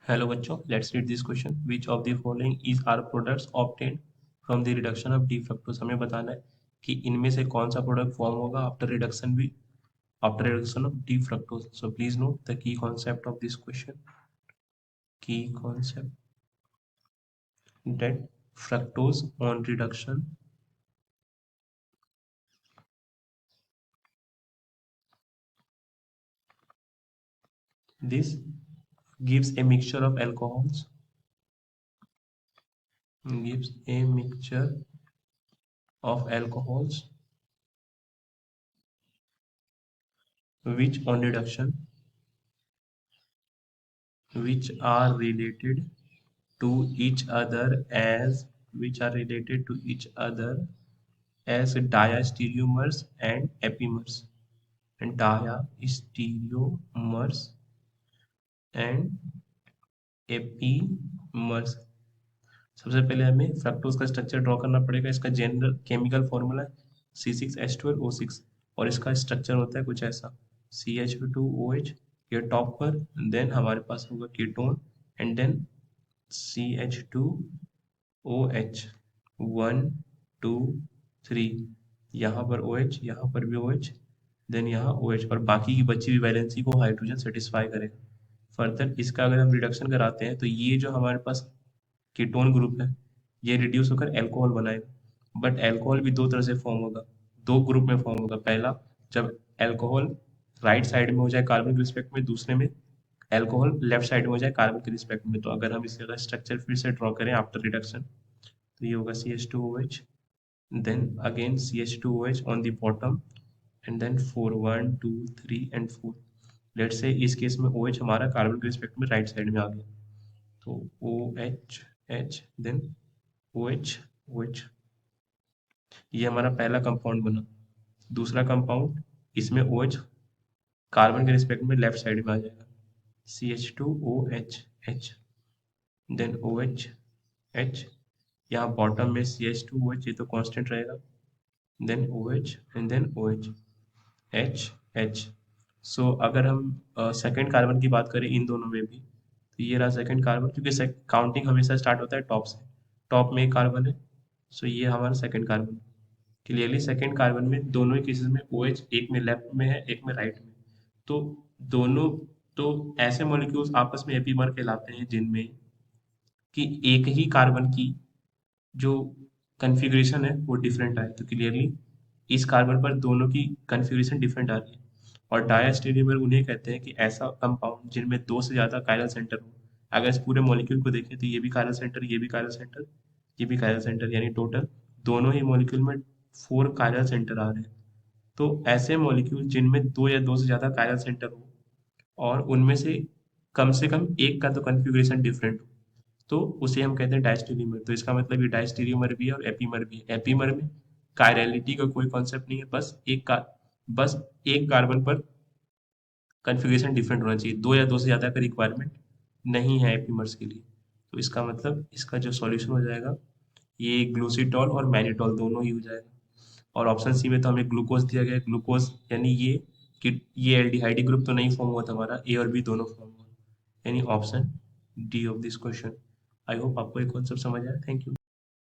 Hello बच्चों, let's read this question. Which of the following is are products obtained from the reduction of D fructose. हमें बताना है कि इनमें से कौन सा प्रोडक्ट फॉर्म होगा after reduction of D fructose. So please note the key concept of this question. Key concept that fructose on reduction this gives a mixture of alcohols, gives a mixture of alcohols which on reduction which are related to each other as which are related to each other as diastereomers and epimers, and diastereomers and epimers। सबसे पहले हमें fructose का structure draw करना पड़ेगा। इसका general chemical formula C6H12O6 और इसका structure होता है कुछ ऐसा CH2OH, ये टॉप पर, देन हमारे पास होगा कीटोन एंड देन CH2OH 1 2 3, यहाँ पर OH, यहाँ पर भी OH, देन यहाँ OH, और बाकी की बची हुई वैलेंसी को हाइड्रोजन सेटिस्फाई करेगा। फर्दर इसका अगर हम रिडक्शन कराते हैं तो ये जो हमारे पास कीटोन ग्रुप है ये रिड्यूस होकर एल्कोहल बनाएगा। बट एल्कोहल भी दो तरह से फॉर्म होगा, दो ग्रुप में फॉर्म होगा। पहला, जब एल्कोहल राइट साइड में हो जाए कार्बन के रिस्पेक्ट में, दूसरे में एल्कोहल लेफ्ट साइड में हो जाए कार्बन के रिस्पेक्ट में। तो अगर हम इसका स्ट्रक्चर फिर से ड्रॉ करें आफ्टर रिडक्शन तो ये होगा CH2OH, then again CH2OH on the bottom and then 4 1 2 3 and 4। Let's say इस केस में OH हमारा कार्बन के रिस्पेक्ट में राइट साइड में आ गया, तो OH H then OH OH, ये हमारा पहला कंपाउंड बना। दूसरा कंपाउंड, इसमें OH कार्बन के रिस्पेक्ट में लेफ्ट साइड में आ जाएगा CH2OH H then OH H, यहाँ बॉटम में CH2OH, ये तो कांस्टेंट रहेगा, then OH and then OH H H। So अगर हम सेकेंड कार्बन की बात करें इन दोनों में भी, तो ये रहा सेकेंड कार्बन, क्योंकि काउंटिंग हमेशा स्टार्ट होता है टॉप से। टॉप में एक कार्बन है, सो ये हमारा second carbon. Clearly second carbon में दोनों ही केसेस में OH, एक में लेफ्ट में है एक में राइट में। तो दोनों, तो ऐसे मॉलिक्यूल्स आपस में एपीमर कहलाते हैं जिनमें कि एक ही कार्बन की जो कन्फिग्रेशन है वो डिफरेंट आए। तो क्लियरली इस कार्बन पर दोनों की कन्फिग्रेशन डिफरेंट आ रही है। और डायस्टेरियोमर उन्हें कहते हैं कि ऐसा कंपाउंड जिनमें दो से ज्यादा कायरल सेंटर हो। अगर इस पूरे मॉलिक्यूल को देखें तो ये भी कायरल सेंटर, ये भी कायरल सेंटर, ये भी कायरल सेंटर, यानी टोटल दोनों ही मॉलिक्यूल में 4 कायरल सेंटर आ रहे हैं। तो ऐसे मॉलिक्यूल जिनमें दो या दो से ज्यादा कायरल सेंटर हो और उनमें से कम एक का तो कन्फिग्रेशन डिफरेंट हो, तो उसे हम कहते हैं डायस्टेरियोमर। तो इसका मतलब ये डायस्टेरियोमर भी है और एपीमर भी है। एपीमर में कायरलिटी का कोई कॉन्सेप्ट नहीं है, बस एक कार्बन पर कन्फिग्रेशन डिफरेंट होना चाहिए, दो या दो से ज़्यादा का रिक्वायरमेंट नहीं है एपीमर्स के लिए। तो इसका मतलब इसका जो सॉल्यूशन हो जाएगा ये ग्लूसीटॉल और मैनिटॉल दोनों ही हो जाएगा। और ऑप्शन सी में तो हमें ग्लूकोज दिया गया है, ग्लूकोज यानी ये कि ये एल्डिहाइड ग्रुप तो नहीं फॉर्म हुआ था हमारा, ए और बी दोनों फॉर्म हुआ, यानी option D of this question. I hope आपको ये कॉन्सेप्ट समझ आया। Thank you.